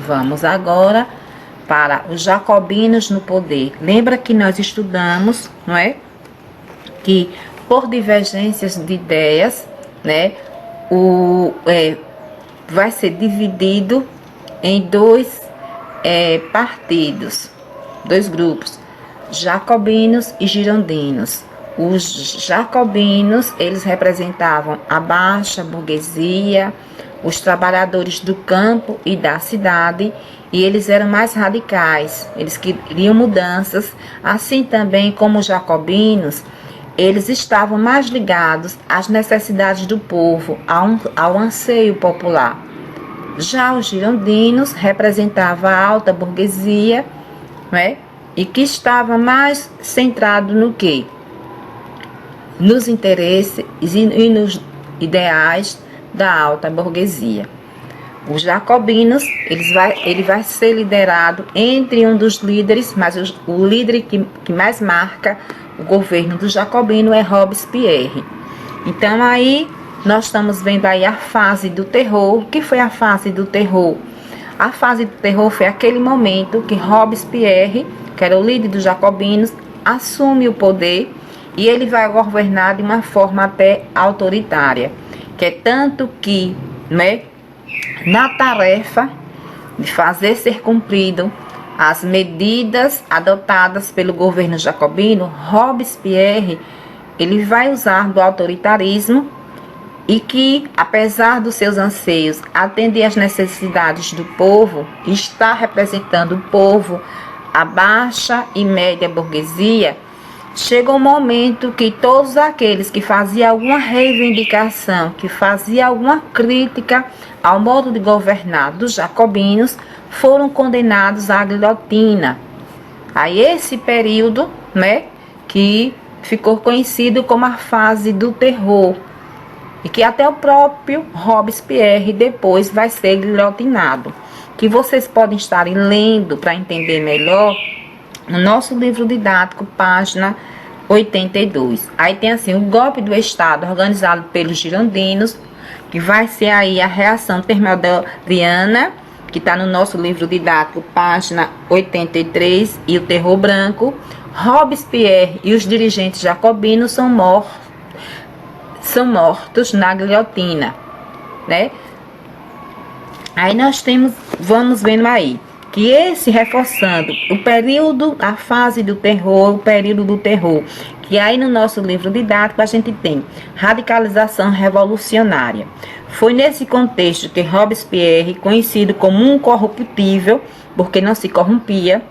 Vamos agora para os jacobinos no poder. Lembra que nós estudamos, não é? Que por divergências de ideias, né, vai ser dividido em dois partidos, dois grupos, jacobinos e girondinos. Os jacobinos, eles representavam a baixa burguesia, os trabalhadores do campo e da cidade, e eles eram mais radicais, eles queriam mudanças, assim também como os jacobinos, eles estavam mais ligados às necessidades do povo, ao anseio popular. Já os girondinos representavam a alta burguesia, né? E que estava mais centrado no quê? Nos interesses e nos ideais da alta burguesia. Os jacobinos, ele vai ser liderado entre um dos líderes, mas o líder que mais marca o governo do jacobino é Robespierre. Então aí nós estamos vendo aí a fase do terror. O que foi a fase do terror? A fase do terror foi aquele momento que Robespierre, que era o líder dos jacobinos, assume o poder e ele vai governar de uma forma até autoritária, que é tanto que, né, na tarefa de fazer ser cumprido as medidas adotadas pelo governo jacobino, Robespierre, ele vai usar do autoritarismo e que, apesar dos seus anseios atender às necessidades do povo, está representando o povo, a baixa e média burguesia. Chega um momento que todos aqueles que faziam alguma reivindicação, que faziam alguma crítica ao modo de governar dos jacobinos, foram condenados à guilhotina. Aí esse período, né, que ficou conhecido como a fase do terror, e que até o próprio Robespierre depois vai ser guilhotinado, que vocês podem estar lendo para entender melhor no nosso livro didático, página 82. Aí tem assim, o golpe do Estado organizado pelos girondinos, que vai ser aí a reação termidoriana, que está no nosso livro didático, página 83, e o terror branco. Robespierre e os dirigentes jacobinos são mortos na guilhotina, né? Aí nós vamos vendo aí, que esse reforçando o período, a fase do terror, o período do terror, que aí no nosso livro didático a gente tem radicalização revolucionária. Foi nesse contexto que Robespierre, conhecido como um corruptível, porque não se corrompia,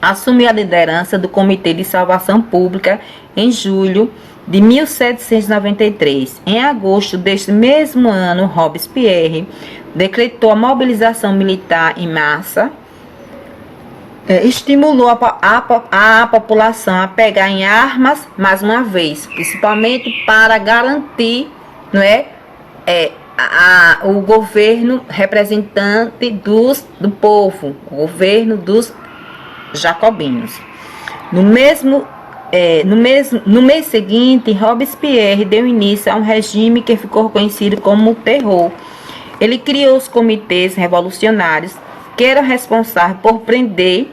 assumiu a liderança do Comitê de Salvação Pública em julho de 1793. Em agosto deste mesmo ano, Robespierre decretou a mobilização militar em massa, estimulou a população a pegar em armas mais uma vez, principalmente para garantir, não é, o governo representante do povo, o governo dos jacobinos. No mês seguinte, Robespierre deu início a um regime que ficou conhecido como o terror. Ele criou os comitês revolucionários, que eram responsáveis por prender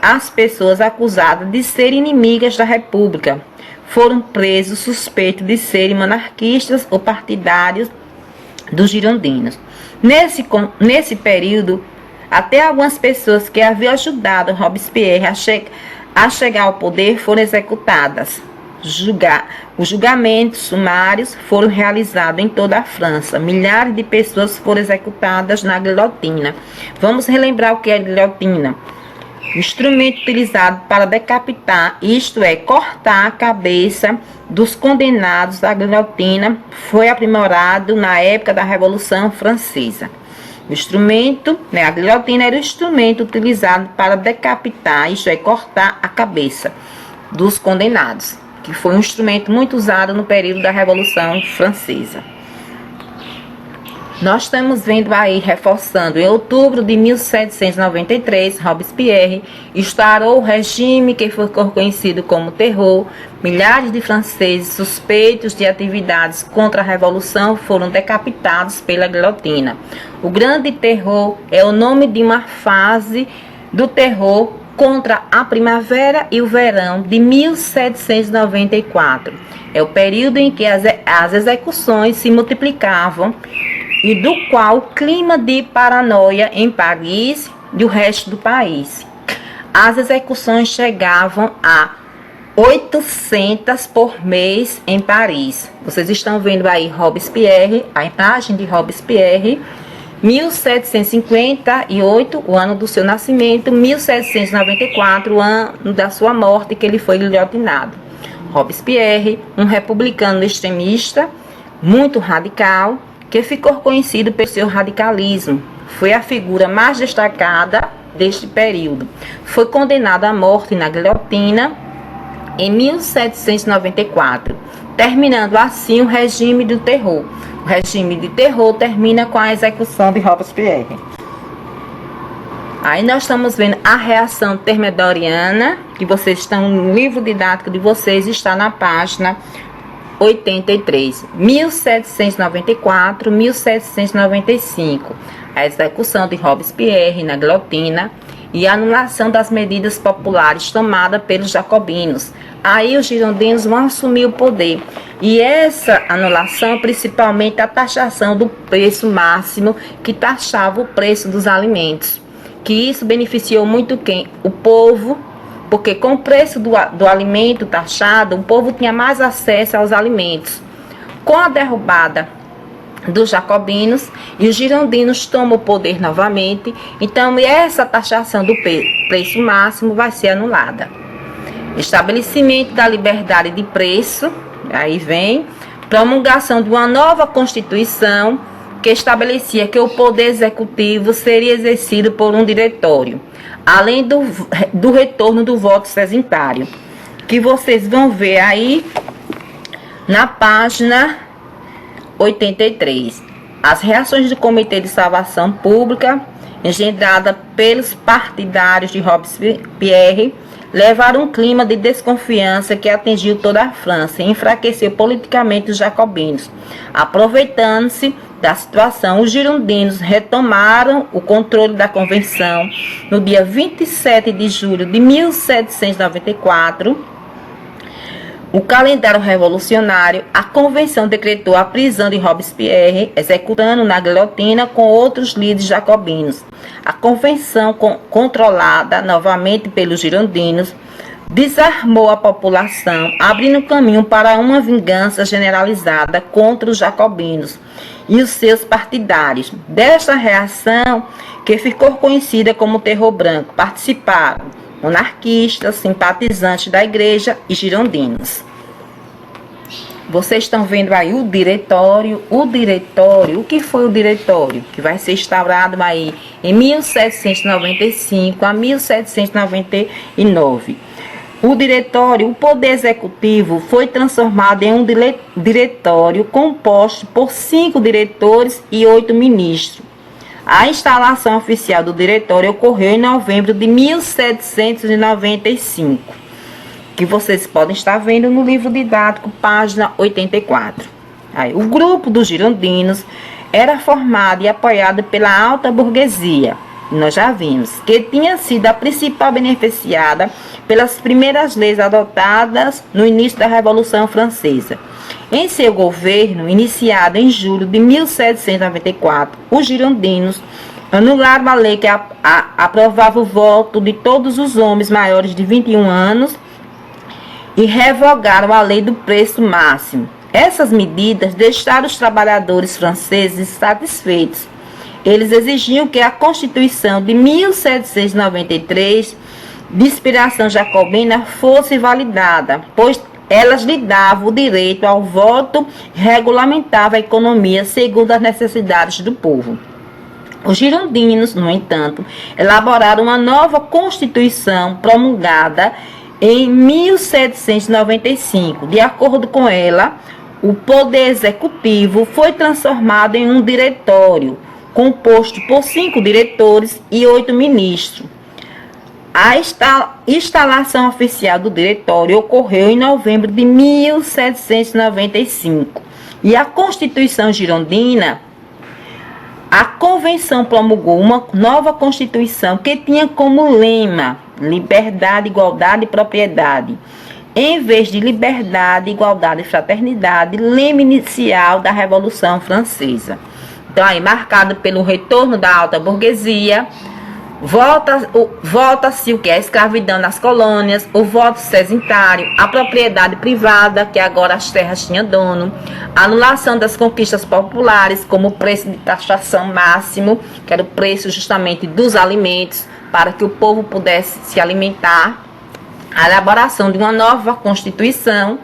as pessoas acusadas de serem inimigas da República. Foram presos suspeitos de serem monarquistas ou partidários dos girondinos. Nesse período, até algumas pessoas que haviam ajudado Robespierre a chegar ao poder foram executadas. Os julgamentos sumários foram realizados em toda a França. Milhares de pessoas foram executadas na guilhotina. Vamos relembrar o que é a guilhotina. O instrumento utilizado para decapitar, isto é, cortar a cabeça dos condenados à guilhotina, foi aprimorado na época da Revolução Francesa. O instrumento, a guilhotina era o instrumento utilizado para decapitar, isto é, cortar a cabeça dos condenados, que foi um instrumento muito usado no período da Revolução Francesa. Nós estamos vendo aí, reforçando, em outubro de 1793, Robespierre instaurou o regime que foi conhecido como terror. Milhares de franceses suspeitos de atividades contra a Revolução foram decapitados pela guilhotina. O Grande Terror é o nome de uma fase do terror contra a primavera e o verão de 1794. É o período em que as execuções se multiplicavam e do qual o clima de paranoia em Paris e o resto do país. As execuções chegavam a 800 por mês em Paris. Vocês estão vendo aí Robespierre, a imagem de Robespierre, 1758, o ano do seu nascimento, 1794, o ano da sua morte, que ele foi guilhotinado. Robespierre, um republicano extremista, muito radical, que ficou conhecido pelo seu radicalismo. Foi a figura mais destacada deste período. Foi condenado à morte na guilhotina em 1794, terminando assim o regime do terror. O regime de terror termina com a execução de Robespierre. Aí nós estamos vendo a reação termidoriana, que vocês estão no livro didático de vocês, está na página 83, 1794, 1795, a execução de Robespierre na guilhotina e a anulação das medidas populares tomadas pelos jacobinos. Aí os girondinos vão assumir o poder. E essa anulação, principalmente a taxação do preço máximo, que taxava o preço dos alimentos. Que isso beneficiou muito quem? O povo, porque com o preço do alimento taxado, o povo tinha mais acesso aos alimentos. Com a derrubada dos jacobinos e os girondinos tomam o poder novamente, então essa taxação do preço máximo vai ser anulada. Estabelecimento da liberdade de preço, aí vem promulgação de uma nova Constituição que estabelecia que o poder executivo seria exercido por um diretório, além do retorno do voto cesintário, que vocês vão ver aí na página 83. As reações do Comitê de Salvação Pública, engendrada pelos partidários de Robespierre, levaram um clima de desconfiança que atingiu toda a França e enfraqueceu politicamente os jacobinos. Aproveitando-se da situação, os girondinos retomaram o controle da convenção no dia 27 de julho de 1794. O calendário revolucionário, a convenção decretou a prisão de Robespierre, executando na guilhotina com outros líderes jacobinos. A convenção, controlada novamente pelos girondinos, desarmou a população, abrindo caminho para uma vingança generalizada contra os jacobinos e os seus partidários. Desta reação, que ficou conhecida como Terror Branco, participaram monarquistas, simpatizantes da igreja e girondinos. Vocês estão vendo aí o diretório. O que foi o diretório? Que vai ser instaurado aí em 1795 a 1799. O diretório, o poder executivo, foi transformado em um diretório composto por 5 diretores e 8 ministros. A instalação oficial do diretório ocorreu em novembro de 1795, que vocês podem estar vendo no livro didático, página 84. Aí, o grupo dos girondinos era formado e apoiado pela alta burguesia, nós já vimos, que tinha sido a principal beneficiada pelas primeiras leis adotadas no início da Revolução Francesa. Em seu governo, iniciado em julho de 1794, os girondinos anularam a lei que aprovava o voto de todos os homens maiores de 21 anos e revogaram a lei do preço máximo. Essas medidas deixaram os trabalhadores franceses satisfeitos. Eles exigiam que a Constituição de 1793, de inspiração jacobina, fosse validada, pois elas lhe davam o direito ao voto e regulamentavam a economia segundo as necessidades do povo. Os girondinos, no entanto, elaboraram uma nova Constituição promulgada em 1795. De acordo com ela, o poder executivo foi transformado em um diretório, composto por 5 diretores e 8 ministros. A instalação oficial do diretório ocorreu em novembro de 1795 e a Constituição Girondina, a Convenção promulgou uma nova Constituição que tinha como lema liberdade, igualdade e propriedade. Em vez de liberdade, igualdade e fraternidade, lema inicial da Revolução Francesa. Então, aí, marcado pelo retorno da alta burguesia, volta-se o que é a escravidão nas colônias, o voto cesentário, a propriedade privada, que agora as terras tinham dono, a anulação das conquistas populares, como o preço de taxação máximo, que era o preço justamente dos alimentos, para que o povo pudesse se alimentar, a elaboração de uma nova Constituição,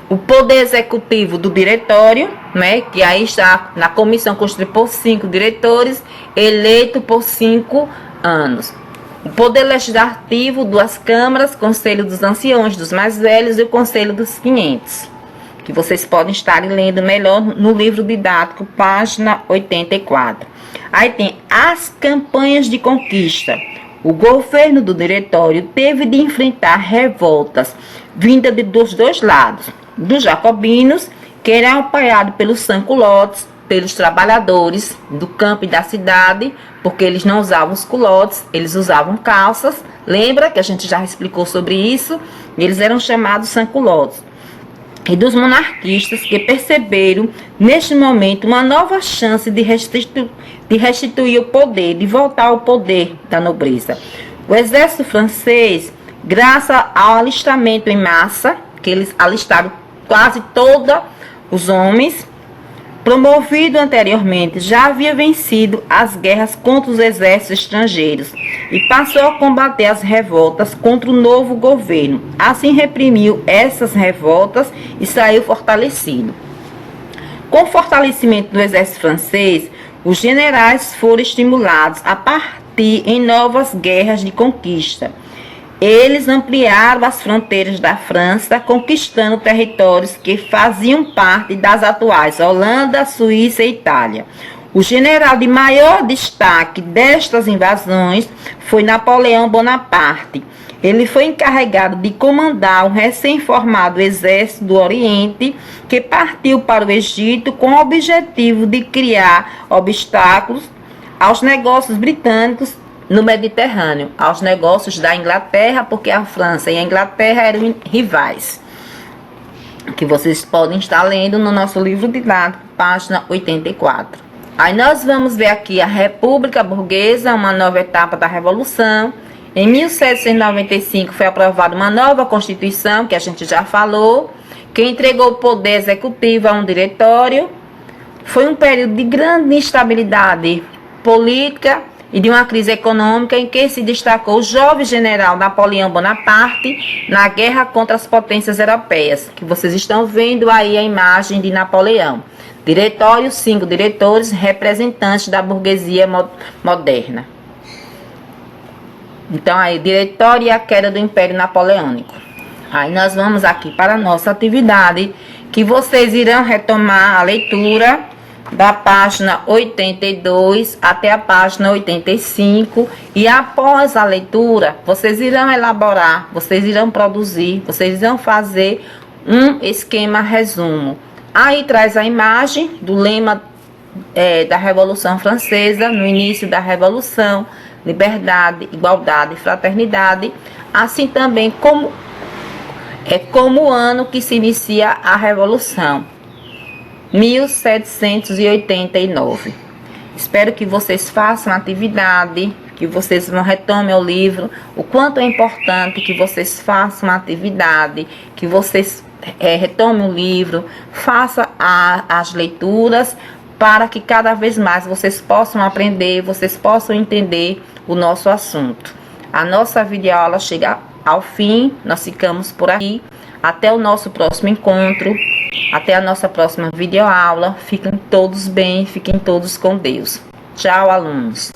o poder executivo do diretório, né, que aí está na comissão constituída por 5 diretores, eleito por 5 anos. O poder legislativo, 2 câmaras, Conselho dos Anciões, dos mais velhos, e o Conselho dos 500, que vocês podem estar lendo melhor no livro didático, página 84. Aí tem as campanhas de conquista. O governo do diretório teve de enfrentar revoltas vindas dos 2 lados, dos jacobinos, que eram apoiados pelos sans-culottes, pelos trabalhadores do campo e da cidade, porque eles não usavam os culottes, eles usavam calças. Lembra que a gente já explicou sobre isso? Eles eram chamados sans-culottes. E dos monarquistas, que perceberam neste momento uma nova chance de restituir o poder, de voltar ao poder da nobreza. O exército francês, graças ao alistamento em massa, que eles alistaram quase todos os homens, promovido anteriormente, já havia vencido as guerras contra os exércitos estrangeiros e passou a combater as revoltas contra o novo governo. Assim reprimiu essas revoltas e saiu fortalecido. Com o fortalecimento do exército francês, os generais foram estimulados a partir em novas guerras de conquista. Eles ampliaram as fronteiras da França, conquistando territórios que faziam parte das atuais Holanda, Suíça e Itália. O general de maior destaque destas invasões foi Napoleão Bonaparte. Ele foi encarregado de comandar o recém-formado exército do Oriente, que partiu para o Egito com o objetivo de criar obstáculos aos negócios britânicos no Mediterrâneo, aos negócios da Inglaterra, porque a França e a Inglaterra eram rivais, que vocês podem estar lendo no nosso livro didático, página 84. Aí nós vamos ver aqui a República Burguesa, uma nova etapa da Revolução. Em 1795 foi aprovada uma nova Constituição, que a gente já falou, que entregou o poder executivo a um diretório. Foi um período de grande instabilidade política e de uma crise econômica em que se destacou o jovem general Napoleão Bonaparte na guerra contra as potências europeias, que vocês estão vendo aí a imagem de Napoleão. Diretório, 5 diretores, representantes da burguesia moderna. Então, aí, diretório e a queda do Império Napoleônico. Aí nós vamos aqui para a nossa atividade, que vocês irão retomar a leitura da página 82 até a página 85, e após a leitura, vocês irão elaborar, vocês irão produzir, vocês irão fazer um esquema resumo. Aí traz a imagem do lema da Revolução Francesa, no início da Revolução: liberdade, igualdade e fraternidade, assim também como o ano que se inicia a Revolução, 1789. Espero que vocês façam a atividade, que vocês vão retomem o livro. O quanto é importante que vocês façam a atividade, que vocês retomem o livro, façam as leituras, para que cada vez mais vocês possam aprender, vocês possam entender o nosso assunto. A nossa videoaula chega ao fim, nós ficamos por aqui. Até o nosso próximo encontro, até a nossa próxima videoaula. Fiquem todos bem, fiquem todos com Deus. Tchau, alunos.